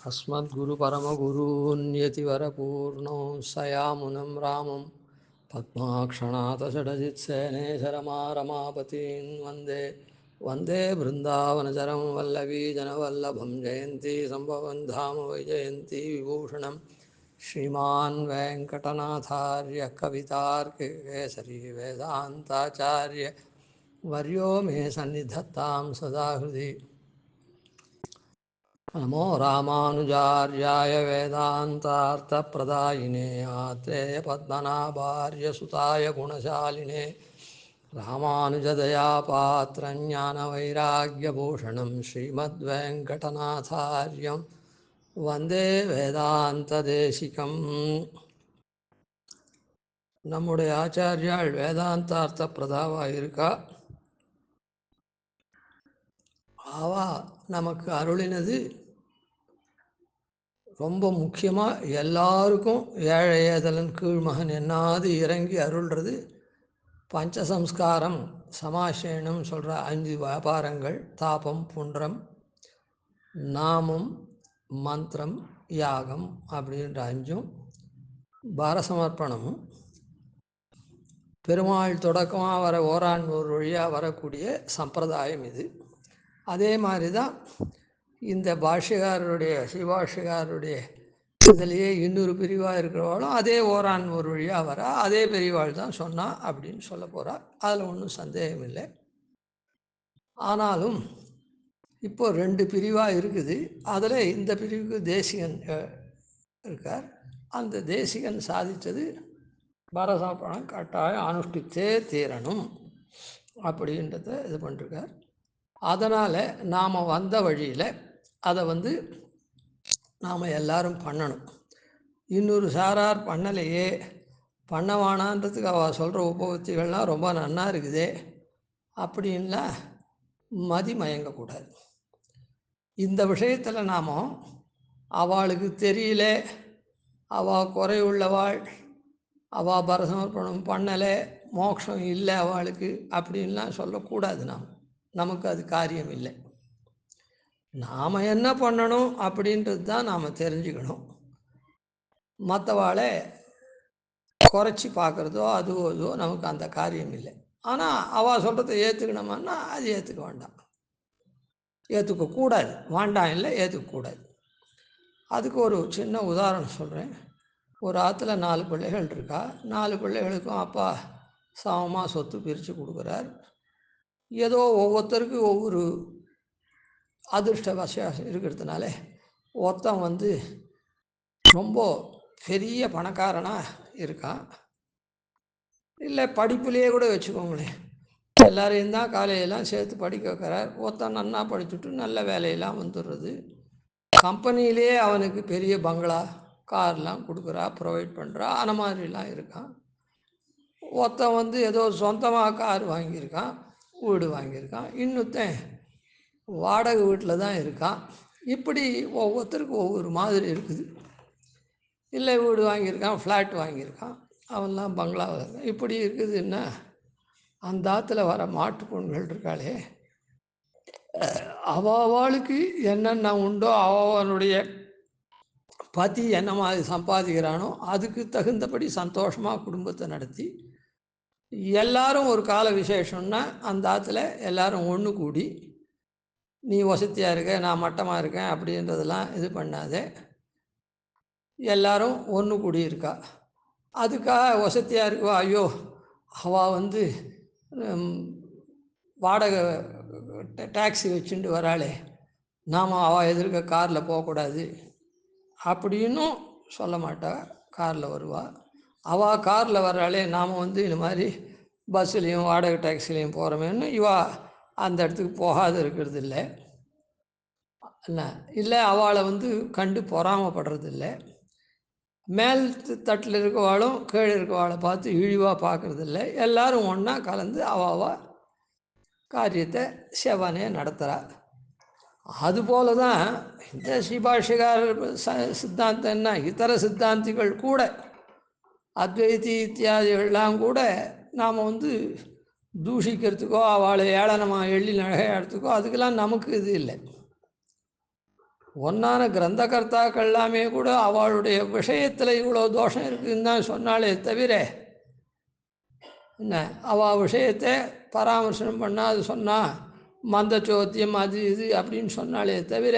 अस्मद्गुरुपरमगुरून्यतिवरपूर्णो सयामुनं रामं पद्माक्षणाथषडजित्सेनेशरमारमापतीन् वन्दे वन्दे बृन्दावनचरं वल्लवीजनवल्लभं जयन्ती सम्भवं धाम वैजयन्ती विभूषणं श्रीमान् वेङ्कटनाथार्य कवितार्किकेसरी वेदान्ताचार्य वर्यो मे सन्निधत्तां सदा हृदि नमो रामानुजार्याय वेदान्तार्थप्रदायिने आत्रेयपद्मनाभार्य सुताय गुणशालिने रामानुजदयापात्रं ज्ञानवैराग्यभूषणं श्रीमद्वेङ्कटनाथार्यं वन्दे வேதாந்ததேசிகம். நம்முடைய ஆச்சாரியால் வேதாந்தார்த்த பிரதாவாக இருக்கா. அவா நமக்கு அருளினது ரொம்ப முக்கியமாக எல்லாருக்கும் ஏழை ஏதலன் கீழ்மகன் என்னாது இறங்கி அருள்றது பஞ்சசம்ஸ்காரம் சமாசேனம் சொல்கிற 5 வியாபாரங்கள் தாபம் புன்றம் நாமம் மந்திரம் யாகம் அப்படின்ற 5ம் பாரசமர்ப்பணமும் பெருமாள் தொடக்கமாக வர ஓராண்டூர் வழியாக வரக்கூடிய சம்பிரதாயம் இது. அதே மாதிரி தான் இந்த பாஷ்யக்காரருடைய சிவாஷ்யக்காரருடைய இதிலேயே இன்னொரு பிரிவாக இருக்கிறவாளும் அதே ஓராண்டூர் வழியாக வர அதே பெரியவாள் தான் சொன்னா அப்படின்னு சொல்ல போகிறா. அதில் ஒன்றும் சந்தேகம் இல்லை. ஆனாலும் இப்போ 2 பிரிவாக இருக்குது. அதில் இந்த பிரிவுக்கு தேசிகன் இருக்கார். அந்த தேசிகன் சாதித்தது பாரசமர்ப்பணம் கட்டாயம் அனுஷ்டித்தே தீரணும் அப்படின்றத இது பண்ணிருக்கார். அதனால் நாம் வந்த வழியில் அதை நாம் எல்லாரும் பண்ணணும். இன்னொரு சாரார் பண்ணலையே, பண்ணவானான்றதுக்கு அவள் சொல்கிற உபபத்திகள்லாம் ரொம்ப நன்னா இருக்குதே அப்படின்லாம் மதிமயங்கக்கூடாது. இந்த விஷயத்தில் நாம் அவளுக்கு தெரியல, அவள் குறையுள்ளவாள், அவள் பரசமர்ப்பணம் பண்ணலை, மோட்சம் இல்லை அவளுக்கு அப்படின்லாம் சொல்லக்கூடாது. நமக்கு அது காரியம் இல்லை. நாம் என்ன பண்ணணும் அப்படின்றது தான் நாம் தெரிஞ்சுக்கணும். மற்றவாளை குறைச்சி பார்க்குறதோ அதுவோ நமக்கு அந்த காரியம் இல்லை. ஆனால் அவள் சொல்கிறத ஏற்றுக்கணுமான்னா அது ஏற்றுக்க வேண்டாம், ஏற்றுக்கக்கூடாது. வேண்டாம் இல்லை, ஏற்றுக்கக்கூடாது. அதுக்கு ஒரு சின்ன உதாரணம் சொல்கிறேன். ஒரு ஆற்றுல 4 பிள்ளைகள் இருக்கா. 4 பிள்ளைகளுக்கும் அப்பா சமமாக சொத்து பிரித்து கொடுக்குறார். ஏதோ ஒவ்வொருத்தருக்கும் ஒவ்வொரு அதிர்ஷ்டவசம் இருக்கிறதுனால ஒருத்தன் ரொம்ப பெரிய பணக்காரனாக இருக்கான். இல்லை படிப்புலேயே கூட வச்சுக்கோங்களேன், எல்லாரையும் தான் காலையெல்லாம் சேர்த்து படிக்க வைக்கிறார். ஒருத்தன் நன்னா படிச்சுட்டு நல்ல வேலையெல்லாம் வந்துடுறது. கம்பெனியிலே அவனுக்கு பெரிய பங்களா கார்லாம் கொடுக்குறா, ப்ரொவைட் பண்ணுறா. அந்த மாதிரிலாம் இருக்கான். ஒருத்தன் ஏதோ சொந்தமாக கார் வாங்கியிருக்கான், வீடு வாங்கியிருக்கான். இன்னொருத்தன் வாடகை வீட்டில் தான் இருக்கான். இப்படி ஒவ்வொருத்தருக்கும் ஒவ்வொரு மாதிரி இருக்குது. இல்லை வீடு வாங்கியிருக்கான், ஃப்ளாட் வாங்கியிருக்கான், அவன்லாம் பங்களாவில் இருக்கான். இப்படி இருக்குதுன்னா அந்த ஆற்றுல வர மாட்டு பொண்ணுகள் இருக்காளே, அவளுக்கு என்னென்ன உண்டோ அவனுடைய பதி என்ன மாதிரி சம்பாதிக்கிறானோ அதுக்கு தகுந்தபடி சந்தோஷமாக குடும்பத்தை நடத்தி எல்லாரும் ஒரு கால விசேஷம்னா அந்த ஆற்றுல எல்லாரும் ஒன்று கூடி, நீ வசதியாக இருக்க நான் மட்டமாக இருக்கேன் அப்படின்றதெல்லாம் இது பண்ணாதே, எல்லாரும் ஒன்று கூடி இருக்கா. அதுக்காக வசதியாக இருக்குவா, ஐயோ அவள் வாடகை டாக்ஸி வச்சுட்டு வராளே, நாம் அவள் எதிர்க்க காரில் போகக்கூடாது அப்படின்னும் சொல்ல மாட்டா. காரில் வருவாள். அவள் காரில் வர்றாளே, நாம் இந்த மாதிரி பஸ்ஸுலேயும் வாடகை டாக்ஸிலையும் போகிறோமேன்னு இவா அந்த இடத்துக்கு போகாது இருக்கிறது இல்லை. இல்லை அவளை கண்டு பொறாமப்படுறதில்லை. மேல் தட்டில் இருக்கவாளும் கீழே இருக்கவாளை பார்த்து இழிவாக பார்க்குறதில்ல. எல்லோரும் ஒன்றா கலந்து அவ காரியத்தை செவனே நடத்துகிறா. அதுபோல தான் இந்த ஸ்ரீபாஷ்யக்காரர் சித்தாந்தம்னா இதர சித்தாந்திகள் கூட அத்வைதி இத்தியாதிகள்லாம் கூட நாம் தூஷிக்கிறதுக்கோ அவளை ஏளனமாக எள்ளி நகையாடுறதுக்கோ அதுக்கெல்லாம் நமக்கு இது இல்லை. ஒன்றான கிரந்தகர்த்தாக்கள் எல்லாமே கூட அவளுடைய விஷயத்தில் இவ்வளோ தோஷம் இருக்குதுன்னு தான் சொன்னாலே தவிர என்ன அவள் விஷயத்தை பராமர்சனம் பண்ணால் அது சொன்னால் மந்த சோத்தியம் அது இது அப்படின்னு சொன்னாலே தவிர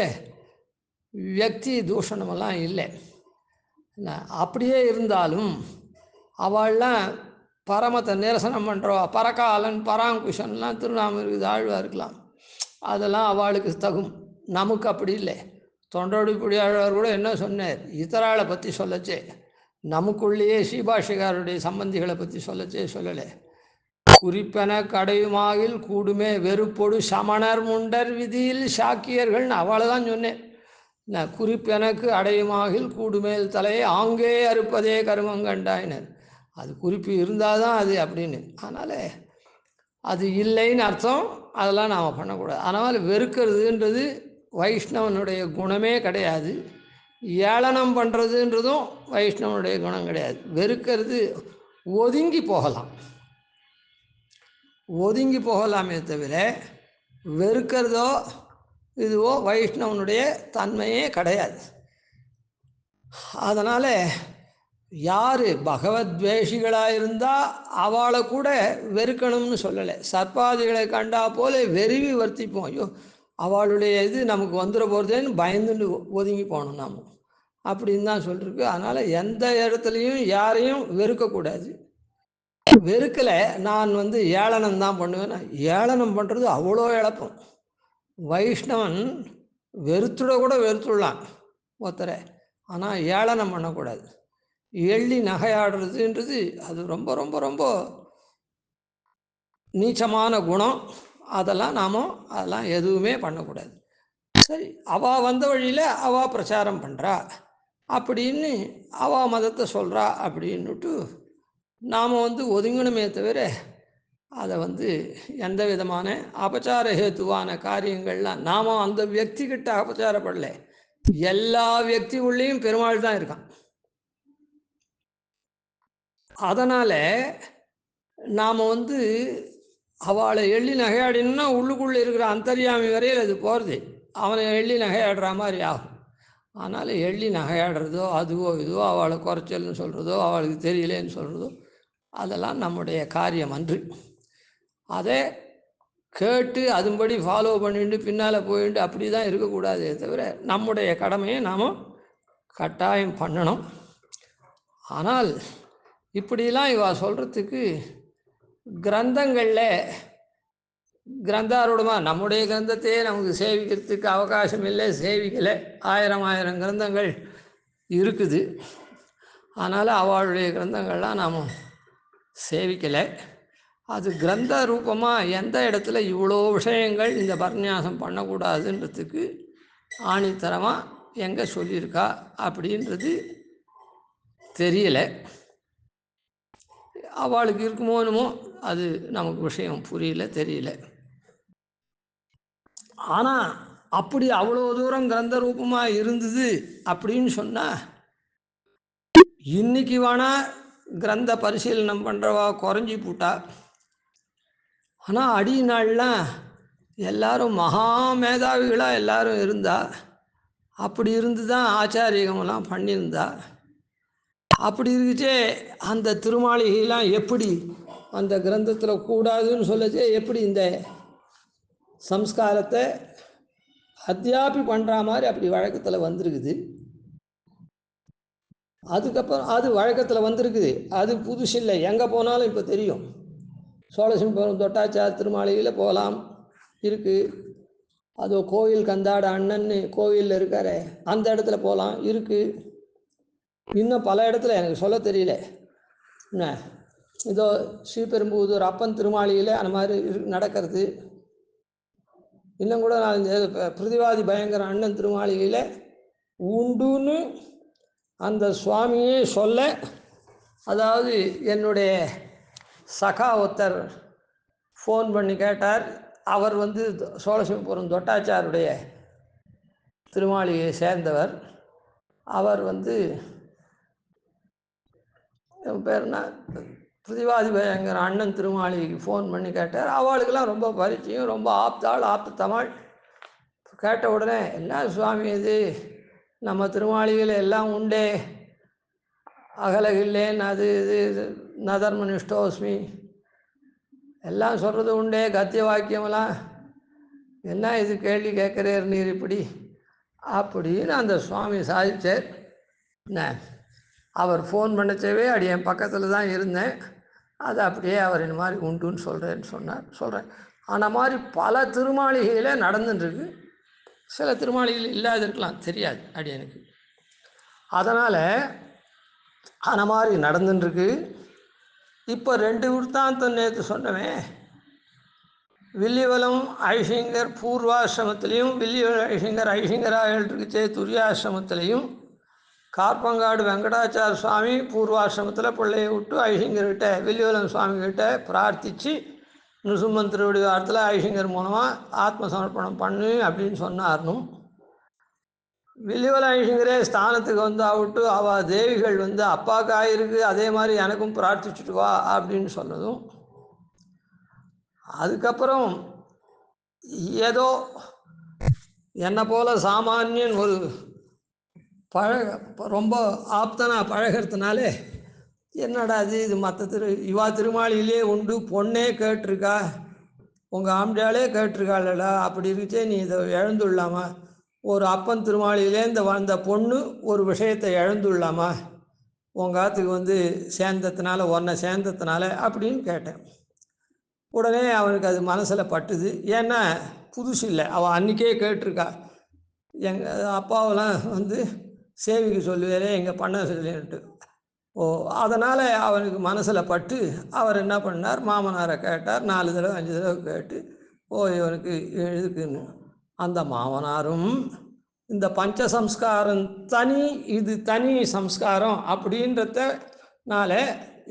வியக்தி தூஷணமெல்லாம் இல்லை. என்ன அப்படியே இருந்தாலும் அவள்லாம் பரமத்தை நிரசனம் பண்ணுறவா பரகாலன் பராங்குஷன்லாம் திருநாமம் இருக்குது, ஆழ்வாக இருக்கலாம், அதெல்லாம் அவளுக்கு தகும். நமக்கு அப்படி இல்லை. தொண்டோடிப்புடி ஆழ்வார் கூட என்ன சொன்னார், இதராளை பற்றி சொல்லச்சே, நமக்குள்ளேயே ஸ்ரீபாஷிகாருடைய சம்பந்திகளை பற்றி சொல்லச்சே சொல்லலை. குறிப்பென கடையுமாகில் கூடுமே வெறுப்பொடு சமணர் முண்டர் விதியில் சாக்கியர்கள்னு அவளை தான் சொன்னேன். நான் குறிப்பெனக்கு அடையுமாகில் கூடுமேல் தலையை ஆங்கே அறுப்பதே கருமங்கண்டாயினர். அது குறிப்பு இருந்தால் தான் அது அப்படின்னு. அதனால் அது இல்லைன்னு அர்த்தம், அதெல்லாம் நாம் பண்ணக்கூடாது. அதனால் வெறுக்கிறதுன்றது வைஷ்ணவனுடைய குணமே கிடையாது. ஏளனம் பண்ணுறதுன்றதும் வைஷ்ணவனுடைய குணம் கிடையாது. வெறுக்கிறது ஒதுங்கி போகலாம், ஒதுங்கி போகலாமே தவிர வெறுக்கிறதோ இதுவோ வைஷ்ணவனுடைய தன்மையே கிடையாது. அதனால் யார் பகவத்வேஷிகளாக இருந்தால் அவளை கூட வெறுக்கணும்னு சொல்லலை. சர்ப்பாதிகளை கண்டா போல வெறுவி வர்த்திப்போம். ஐயோ அவளுடைய இது நமக்கு வந்துட போகிறதேன்னு பயந்துட்டு ஒதுங்கி போகணும் நாம் அப்படின்னு தான் சொல்லிருக்கு. அதனால் எந்த இடத்துலையும் யாரையும் வெறுக்கக்கூடாது. வெறுக்கலை நான் ஏளனம் தான் பண்ணுவேன். ஏளனம் பண்ணுறது அவ்வளோ இழப்பம். வைஷ்ணவன் வெறுத்துட கூட வெறுத்துடலாம் ஒருத்தரை, ஆனால் ஏளனம் பண்ணக்கூடாது. எள்ளி நகையாடுறதுன்றது அது ரொம்ப ரொம்ப ரொம்ப நீச்சமான குணம். அதெல்லாம் அதெல்லாம் எதுவுமே பண்ணக்கூடாது. சரி, அவள் வந்த வழியில் அவள் பிரச்சாரம் பண்ணுறா அப்படின்னு அவள் மதத்தை சொல்கிறா அப்படின்னுட்டு நாம் ஒதுங்கணுமே தவிர அதை எந்த விதமான அபச்சார ஹேத்துவான காரியங்கள்லாம் நாம் அந்த வியக்திகிட்ட அபச்சாரப்படலை. எல்லா வியக்தி உள்ளேயும் பெருமாள் தான் இருக்கான். அதனால் நாம் அவளை எள்ளி நகையாடினா உள்ளுக்குள்ளே இருக்கிற அந்தர்யாமி வரையில் அது போகிறது, அவனை எள்ளி நகையாடுற மாதிரி ஆகும். அதனால் எள்ளி நகையாடுறதோ அதுவோ இதுவோ அவளை குறைச்சல்னு சொல்கிறதோ அவளுக்கு தெரியலேன்னு சொல்கிறதோ அதெல்லாம் நம்முடைய காரியம் அன்று. அதை கேட்டு அதுபடி ஃபாலோ பண்ணிட்டு பின்னால் போயிட்டு அப்படி தான் இருக்கக்கூடாதே தவிர நம்முடைய கடமையை நாம் கட்டாயம் பண்ணணும். ஆனால் இப்படிலாம் இவ சொல்கிறதுக்கு கிரந்தங்களில் கிரந்தாரூடமாக நம்முடைய கிரந்தத்தையே நமக்கு சேவிக்கிறதுக்கு அவகாசம் இல்லை, சேவிக்கலை. ஆயிரம் கிரந்தங்கள் இருக்குது. அதனால் அவளுடைய கிரந்தங்கள்லாம் நாம் சேவிக்கலை. அது கிரந்த ரூபமாக எந்த இடத்துல இவ்வளோ விஷயங்கள் இந்த பரநியாசம் பண்ணக்கூடாதுன்றதுக்கு ஆணித்தரமாக எங்கே சொல்லியிருக்கா அப்படின்றது தெரியலை. அவளுக்கு இருக்குமோ என்னமோ, அது நமக்கு விஷயம் புரியல, தெரியல. ஆனால் அப்படி அவ்வளோ தூரம் கிரந்த ரூபமாக இருந்தது அப்படின்னு சொன்னால் இன்னைக்கு வேணால் கிரந்த பரிசீலனம் பண்ணுறவா குறைஞ்சி போட்டா. ஆனால் அடி நாள்லாம் எல்லாரும் மகா மேதாவிகளாக எல்லாரும் இருந்தா. அப்படி இருந்து தான் ஆச்சாரியகமெல்லாம் பண்ணியிருந்தா. அப்படி இருக்குச்சே அந்த திருமாளிகையெல்லாம் எப்படி அந்த கிரந்தத்தில் கூடாதுன்னு சொல்லச்சே எப்படி இந்த சம்ஸ்காரத்தை அத்தியாபி பண்ணுற மாதிரி அப்படி வழக்கத்தில் வந்திருக்குது. அதுக்கப்புறம் அது வழக்கத்தில் வந்திருக்குது, அது புதுசு இல்லை, எங்கே போனாலும் இப்போ தெரியும். சோழசிம்பரம் தொட்டாச்சார் திருமாளிகையில் போகலாம் இருக்குது. அதோ கோயில் கந்தாட அண்ணன்னு கோவிலில் இருக்காரு, அந்த இடத்துல போகலாம் இருக்குது. இன்னும் பல இடத்துல எனக்கு சொல்ல தெரியல. என்ன இதோ ஸ்ரீபெரும்புதூர் அப்பன் திருமாளிகையில் அந்த மாதிரி நடக்கிறது. இன்னும் கூட நான் பிரதிவாதி பயங்கர அண்ணன் திருமாளிகையில் உண்டுன்னு அந்த சுவாமியே சொல்ல, அதாவது என்னுடைய சகா ஒருத்தர் ஃபோன் பண்ணி கேட்டார். அவர் சோழசிவபுரம் தொட்டாச்சாருடைய திருமாளிகையை சேர்ந்தவர். அவர் பேர்னா பிரதிவாதி பயங்கர அண்ணன் திருமாளிகைக்கு ஃபோன் பண்ணி கேட்டார். அவளுக்கெல்லாம் ரொம்ப பரிச்சயம், ரொம்ப ஆப்தாள், ஆப்த தமிழ், கேட்ட உடனே என்ன சுவாமி இது நம்ம திருமாளிகள் எல்லாம் உண்டே, அகலகில்லேன் அது இது நதர்மனிஷ்டோஸ்மி எல்லாம் சொல்கிறது உண்டே, கத்திய வாக்கியமெல்லாம் என்ன இது கேள்வி கேட்குறேர் நீர் இப்படி அப்படின்னு அந்த சுவாமி சாதிச்சார். என்ன அவர் ஃபோன் பண்ணச்சவே அடி என் பக்கத்தில் தான் இருந்தேன், அது அப்படியே அவர் இந்த மாதிரி உண்டுன்னு சொல்கிறேன்னு சொல்கிறேன். அந்த மாதிரி பல திருமாளிகையில் நடந்துட்டுருக்கு. சில திருமாளிகள் இல்லாத இருக்கலாம், தெரியாது அடி எனக்கு. அதனால் அந்த மாதிரி நடந்துட்டுருக்கு. இப்போ 2 விற்த்தாந்தம் நேற்று சொன்னவேன், வில்லிவலம் ஐஷிங்கர் பூர்வாசிரமத்திலையும் வில்லிவலம் ஐஷிங்கராக இருக்குச்சே துரியாசிரமத்திலையும் கார்பங்காடு வெங்கடாச்சார சுவாமி பூர்வாசிரமத்தில் பிள்ளையை விட்டு ஐஷிங்கர்கிட்ட வில்லிவலம் சுவாமிகிட்ட பிரார்த்தித்து நிருசிம்மன் திருவடி வாரத்தில் ஐஷிங்கர் மூலமாக ஆத்ம சமர்ப்பணம் பண்ணு அப்படின்னு சொன்னார்னும், வில்லிவலம் ஐஷிங்கரே ஸ்தானத்துக்கு விட்டு அவள் தேவிகள் அப்பாவுக்கு ஆயிருக்கு, அதே மாதிரி எனக்கும் பிரார்த்திச்சுட்டு வா அப்படின்னு சொன்னதும், அதுக்கப்புறம் ஏதோ என்னை போல் சாமானியன் ஒரு ரொம்ப ஆப்தனாக பழகிறதுனாலே என்னடா இது மற்ற இவா திருமாளியிலே உண்டு, பொண்ணே கேட்டிருக்கா, உங்கள் ஆம்பியாலே கேட்டிருக்காளடா, அப்படி இருந்துச்சே நீ இதை இழந்துள்ளாமா, ஒரு அப்பன் திருமாளியிலேருந்து வந்த பொண்ணு ஒரு விஷயத்தை இழந்துள்ளாமா, உங்கள் ஆத்துக்கு சேர்ந்ததுனால உன்னை சேர்ந்ததுனால அப்படின்னு கேட்டேன். உடனே அவனுக்கு அது மனசில் பட்டுது. ஏன்னா புதுசு இல்லை, அவள் அன்றைக்கே கேட்டிருக்கா, எங்கள் அப்பாவெல்லாம் சேவிக்கு சொல்லுவாரே எங்கள் பண்ண சொல்லின்ட்டு. அதனால் அவனுக்கு மனசில் பட்டு அவர் என்ன பண்ணார், மாமனாரை கேட்டார். 4 தடவை 5 தடவை கேட்டு இவனுக்கு எழுதுக்குன்னு. அந்த மாமனாரும் இந்த பஞ்சசம்ஸ்காரம் தனி, இது தனி சம்ஸ்காரம் அப்படின்றதுனால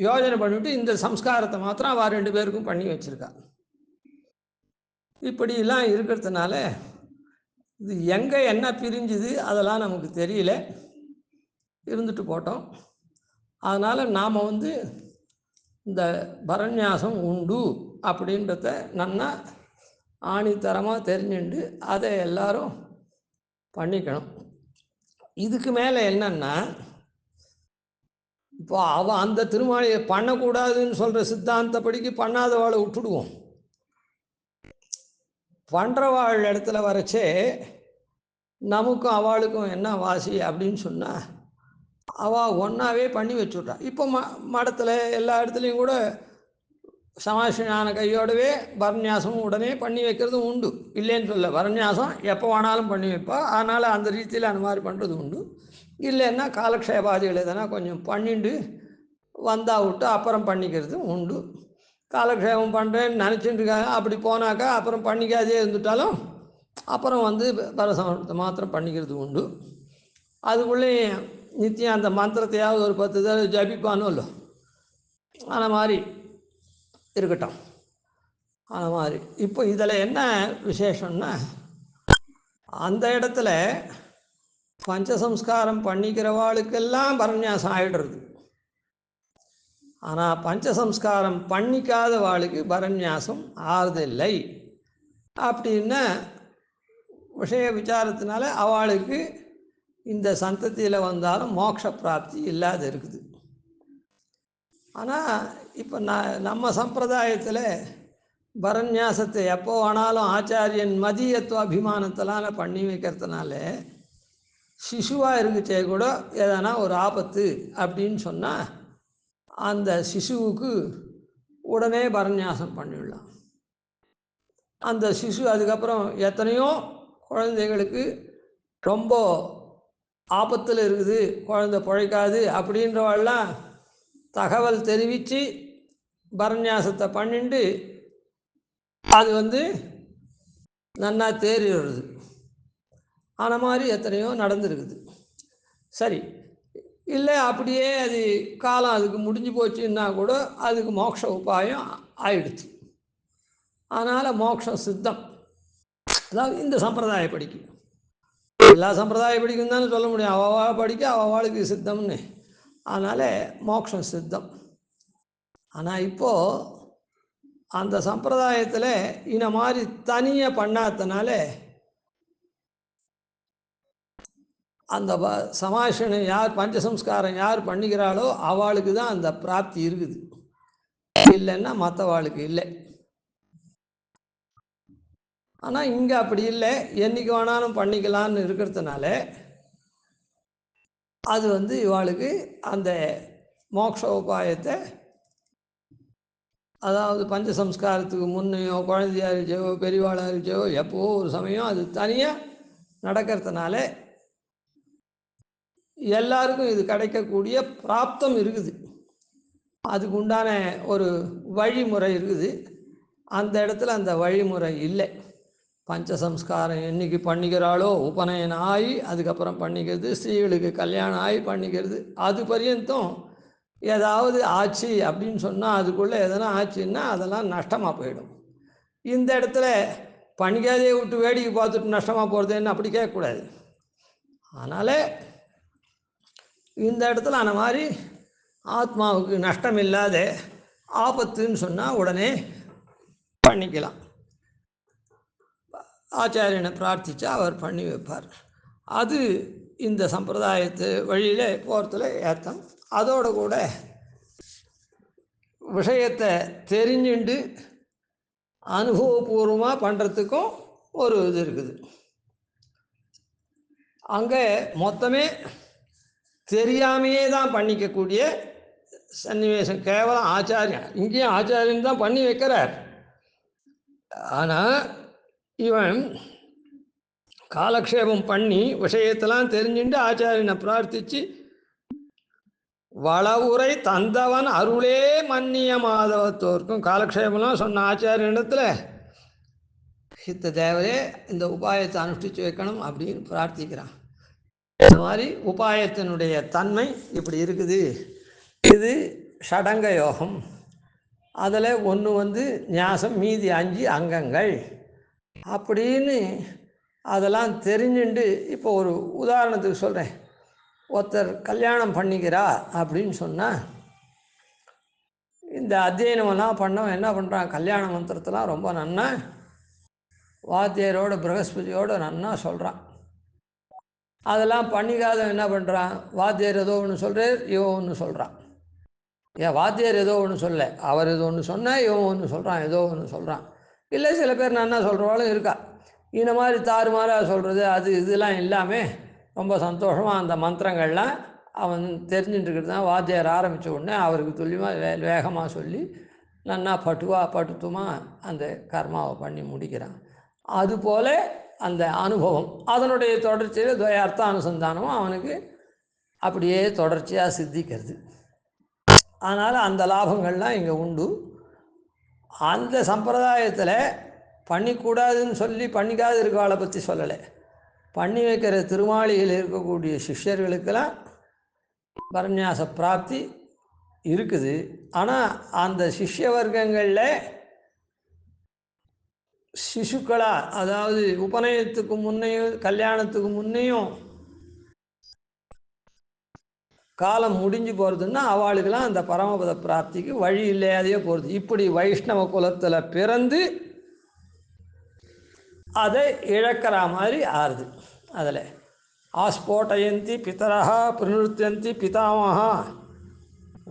யோஜனை பண்ணிவிட்டு இந்த சம்ஸ்காரத்தை மாத்திரம் அவள் 2 பேருக்கும் பண்ணி வச்சுருக்கா. இப்படிலாம் இருக்கிறதுனால இது எங்கே என்ன பிரிஞ்சுது அதெல்லாம் நமக்கு தெரியல, இருந்துட்டு போட்டோம். அதனால் நாம் இந்த பரநியாசம் உண்டு அப்படின்றத நன்னா ஆணித்தரமாக தெரிஞ்சுண்டு அதை எல்லாரும் பண்ணிக்கணும். இதுக்கு மேலே என்னன்னா, இப்போ அவள் அந்த திருமாளியை பண்ணக்கூடாதுன்னு சொல்கிற சித்தாந்தப்படிக்கு பண்ணாதவாளை விட்டுடுவோம். பண்ணுறவாள் இடத்துல வரைச்சே நமக்கும் அவளுக்கும் என்ன வாசி அப்படின்னு சொன்னால், அவள் ஒன்றாவே பண்ணி வச்சுட்றா. இப்போ மடத்தில் எல்லா இடத்துலையும் கூட சமாசியான கையோடவே பரநியாசம் உடனே பண்ணி வைக்கிறதும் உண்டு, இல்லைன்னு சொல்ல. பரநியாசம் எப்போ வேணாலும் பண்ணி வைப்பா, அதனால் அந்த ரீதியில் அந்த மாதிரி பண்ணுறது உண்டு. இல்லைன்னா காலக்ஷேபாதிகள் எதனா கொஞ்சம் பண்ணிட்டு விட்டு அப்புறம் பண்ணிக்கிறதும் உண்டு. காலக்ஷேபம் பண்ணுறேன்னு நினச்சிட்டு இருக்காங்க, அப்படி போனாக்கா அப்புறம் பண்ணிக்காதே இருந்துட்டாலும் அப்புறம் பரசமர்ப்பணத்தை மாத்திரம் பண்ணிக்கிறது உண்டு. அதுக்குள்ளேயும் நித்தியம் அந்த மந்திரத்தையாவது ஒரு 10 தடவை ஜபிப்பானோ இல்லை, அந்த மாதிரி இருக்கட்டும். அந்த மாதிரி இப்போ இதில் என்ன விசேஷம்னா, அந்த இடத்துல பஞ்சசம்ஸ்காரம் பண்ணிக்கிறவாளுக்கெல்லாம் பரநியாசம் ஆகிடுறது. ஆனால் பஞ்சசம்ஸ்காரம் பண்ணிக்காத வாளுக்கு பரநியாசம் ஆறுதில்லை அப்படின்னா விஷய விசாரத்தினால அவளுக்கு இந்த சந்ததியில் வந்தாலும் மோட்ச பிராப்தி இல்லாத இருக்குது. ஆனால் இப்போ நம்ம சம்பிரதாயத்தில் பரநியாசத்தை எப்போ வேணாலும் ஆச்சாரியன் மதியத்துவ அபிமானத்தெல்லாம் பண்ணி வைக்கிறதுனால சிசுவாக இருக்குச்சே கூட எதனா ஒரு ஆபத்து அப்படின்னு சொன்னால் அந்த சிசுவுக்கு உடனே பரநியாசம் பண்ணிடலாம். அந்த சிசு அதுக்கப்புறம் எத்தனையோ குழந்தைகளுக்கு ரொம்ப ஆபத்தில் இருக்குது, குழந்தை பிழைக்காது அப்படின்றவெல்லாம் தகவல் தெரிவித்து பரநியாசத்தை பண்ணிட்டு அது நன்னா தேறிடுறது. அந்த மாதிரி எத்தனையோ நடந்துருக்குது. சரி, இல்லை அப்படியே அது காலம் அதுக்கு முடிஞ்சு போச்சுன்னா கூட அதுக்கு மோட்ச உபாயம் ஆயிடுச்சு. அதனால் மோட்சம் சித்தம். அதாவது இந்த சம்பிரதாய படிக்கு, எல்லா சம்பிரதாய படிக்கும் தானே சொல்ல முடியும், அவவா படிக்க அவளுக்கு சித்தம்னு. அதனால் மோட்சம் சித்தம். ஆனால் இப்போது அந்த சம்பிரதாயத்தில் இந்த மாதிரி தனியாக பண்ணாதனால அந்த சமாஷணம் யார் பஞ்சசம்ஸ்காரம் யார் பண்ணிக்கிறாளோ அவளுக்கு தான் அந்த பிராப்தி இருக்குது, இல்லைன்னா மற்றவாளுக்கு இல்லை. ஆனால் இங்கே அப்படி இல்லை, என்றைக்கு வேணாலும் பண்ணிக்கலான்னு இருக்கிறதுனால அது இவாளுக்கு அந்த மோட்ச உபாயத்தை, அதாவது பஞ்சசம்ஸ்காரத்துக்கு முன்னையோ குழந்தையா இருச்சோ பெரியவாளாக இருச்சோ எப்போ ஒரு சமயம் அது தனியாக நடக்கிறதுனால எல்லாருக்கும் இது கிடைக்கக்கூடிய பிராப்தம் இருக்குது. அதுக்கு உண்டான ஒரு வழிமுறை இருக்குது. அந்த இடத்துல அந்த வழிமுறை இல்லை. பஞ்சசம்ஸ்காரம் என்றைக்கு பண்ணிக்கிறாளோ உபநயனம் ஆகி அதுக்கப்புறம் பண்ணிக்கிறது, ஸ்திரீகளுக்கு கல்யாணம் ஆகி பண்ணிக்கிறது, அது பர்யந்தம் ஏதாவது ஆச்சு அப்படின்னு சொன்னால் அதுக்குள்ளே எதனா ஆச்சுன்னா அதெல்லாம் நஷ்டமாக போயிடும். இந்த இடத்துல பண்ணிக்காதே விட்டு வேடிக்கை பார்த்துட்டு நஷ்டமாக போகிறதுன்னு அப்படி கேட்கக்கூடாது. அதனால் இந்த இடத்துல அந்த மாதிரி ஆத்மாவுக்கு நஷ்டம் இல்லாத ஆபத்துன்னு சொன்னால் உடனே பண்ணிக்கலாம். ஆச்சாரியனை பிரார்த்தித்தா அவர் பண்ணி வைப்பார். அது இந்த சம்பிரதாயத்து வழியில் போகிறதுல ஏற்றம். அதோடு கூட விஷயத்தை தெரிஞ்சுண்டு அனுபவபூர்வமாக பண்ணுறதுக்கும் ஒரு இது இருக்குது. அங்கே மொத்தமே தெரியாமையே தான் பண்ணிக்கக்கூடிய சன்னிவேசம். கேவலம் ஆச்சாரியன், இங்கேயும் ஆச்சாரியன் தான் பண்ணி வைக்கிறார். ஆனால் இவன் காலக்ஷேபம் பண்ணி விஷயத்தெல்லாம் தெரிஞ்சுட்டு ஆச்சாரியனை பிரார்த்தித்து வளவுரை தந்தவன் அருளே மன்னிய மாதவத்தோர்க்கும் காலக்ஷேபம்லாம் சொன்ன ஆச்சாரியனிடத்தில் சித்த தேவரே இந்த உபாயத்தை அனுஷ்டிச்சு வைக்கணும் அப்படின்னு பிரார்த்திக்கிறான். இந்த மாதிரி உபாயத்தினுடைய தன்மை இப்படி இருக்குது. இது ஷடங்க யோகம். அதில் ஒன்று ஞாசம், மீதி 5 அங்கங்கள் அப்படின்னு அதெல்லாம் தெரிஞ்சுண்டு. இப்போ ஒரு உதாரணத்துக்கு சொல்கிறேன். ஒருத்தர் கல்யாணம் பண்ணிக்கிறா அப்படின்னு சொன்னால் இந்த அத்தியனமெல்லாம் பண்ணவன் என்ன பண்ணுறான், கல்யாண மந்திரத்தெல்லாம் ரொம்ப நன்னா வாத்தியரோட பிரகஸ்பதியோடு நன்னா சொல்கிறான். அதெல்லாம் பண்ணிக்காதவன் என்ன பண்ணுறான், வாத்தியர் ஏதோ ஒன்று சொல்கிறார், இவன் ஒன்று சொல்கிறான். ஏன் வாத்தியர் ஏதோ ஒன்று சொல்ல, அவர் ஏதோ ஒன்று சொன்னால் இவன் ஒன்று சொல்கிறான், ஏதோ ஒன்று சொல்கிறான். இல்லை சில பேர் நன்னா சொல்கிறவாளும் இருக்கா. இந்த மாதிரி தாறுமாறாக சொல்கிறது அது இதெல்லாம் இல்லாமல் ரொம்ப சந்தோஷமாக அந்த மந்திரங்கள்லாம் அவன் தெரிஞ்சுட்டுருக்கிறது தான். வாத்தியார் ஆரம்பித்த உடனே அவருக்கு துல்லியமாக வேகமாக சொல்லி நன்னா பட்டுத்துமாக அந்த கர்மாவை பண்ணி முடிக்கிறான். அதுபோல் அந்த அனுபவம் அதனுடைய தொடர்ச்சியில் துவயார்த்த அனுசந்தானமும் அவனுக்கு அப்படியே தொடர்ச்சியாக சித்திக்கிறது. அதனால் அந்த லாபங்கள்லாம் இங்கே உண்டு. அந்த சம்பிரதாயத்தில் பண்ணிக்கூடாதுன்னு சொல்லி பண்ணிக்காது இருக்கவாளை பற்றி சொல்லலை. பண்ணி வைக்கிற திருமாளியில் இருக்கக்கூடிய சிஷ்யர்களுக்கெல்லாம் பரநியாச பிராப்தி இருக்குது. ஆனால் அந்த சிஷ்ய வர்க்கங்களில் சிசுக்களாக, அதாவது உபநயனத்துக்கு முன்னையும் கல்யாணத்துக்கு முன்னையும் காலம் முடிஞ்சு போகிறதுன்னா அவளுக்கெல்லாம் அந்த பரமபத பிராப்திக்கு வழி இல்லாதையே போகிறது. இப்படி வைஷ்ணவ குலத்தில் பிறந்து அதை இழக்கிற மாதிரி ஆறுது. அதில் ஆஸ்போட்டயந்தி பிதரஹா பிரநிருத்தியந்தி பிதாமஹா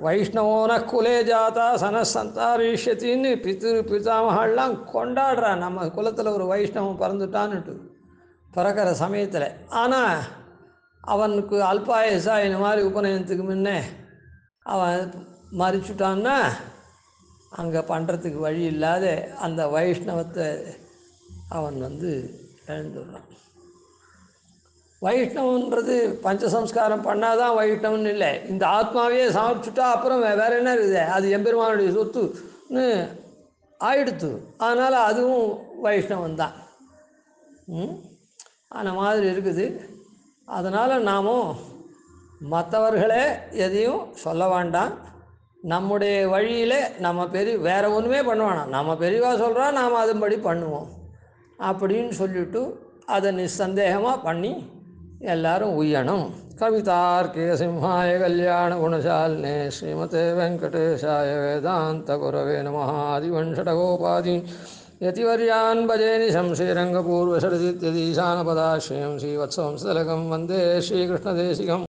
வைஷ்ணவோன குலே ஜாதா சனசந்தாரிஷ்யத்தின்னு பிதாமகெல்லாம் கொண்டாடுறா. நம்ம குலத்தில் ஒரு வைஷ்ணவன் பிறந்துட்டான்னுட்டு பிறக்கிற சமயத்தில். ஆனால் அவனுக்கு அல்பாயசா இந்த மாதிரி உபநயனத்துக்கு முன்னே அவன் மறிச்சுட்டான்னா அங்கே பண்ணுறதுக்கு வழி இல்லாத அந்த வைஷ்ணவத்தை அவன் இழந்துடுறான். வைஷ்ணவன்றது பஞ்சசம்ஸ்காரம் பண்ணாதான் வைஷ்ணவன் இல்லை. இந்த ஆத்மாவையே சமர்ப்பிச்சுட்டா அப்புறம் வேறு என்ன இருக்குது, அது எம்பெருமானுடைய சொத்துன்னு ஆயிடுத்து. அதனால் அதுவும் வைஷ்ணவன் தான். அந்த மாதிரி இருக்குது. அதனால் நாமும் மற்றவர்களே எதையும் சொல்ல வேண்டாம். நம்முடைய வழியில் நம்ம வேறு ஒன்றுமே பண்ண வேணாம். நம்ம பெரியவா சொல்கிறா நாம் அதன்படி பண்ணுவோம் அப்படின்னு சொல்லிவிட்டு அதை நிசந்தேகமாக பண்ணி எல்லாரும் உய்யணும். கவிதார்க்கிக சிம்ஹாய கல்யாண குணசாலினே ஸ்ரீமதே வெங்கடேஷாய வேதாந்த குரவே நமः. ஆதிவன் ஷடகோபாதீன் यतिवर्यान् भजे निशं श्रीरङ्गपूर्वशरदित्यधीशानपदाश्रयं श्रीवत्सवंसलकं वन्दे श्रीकृष्णदेशिकम्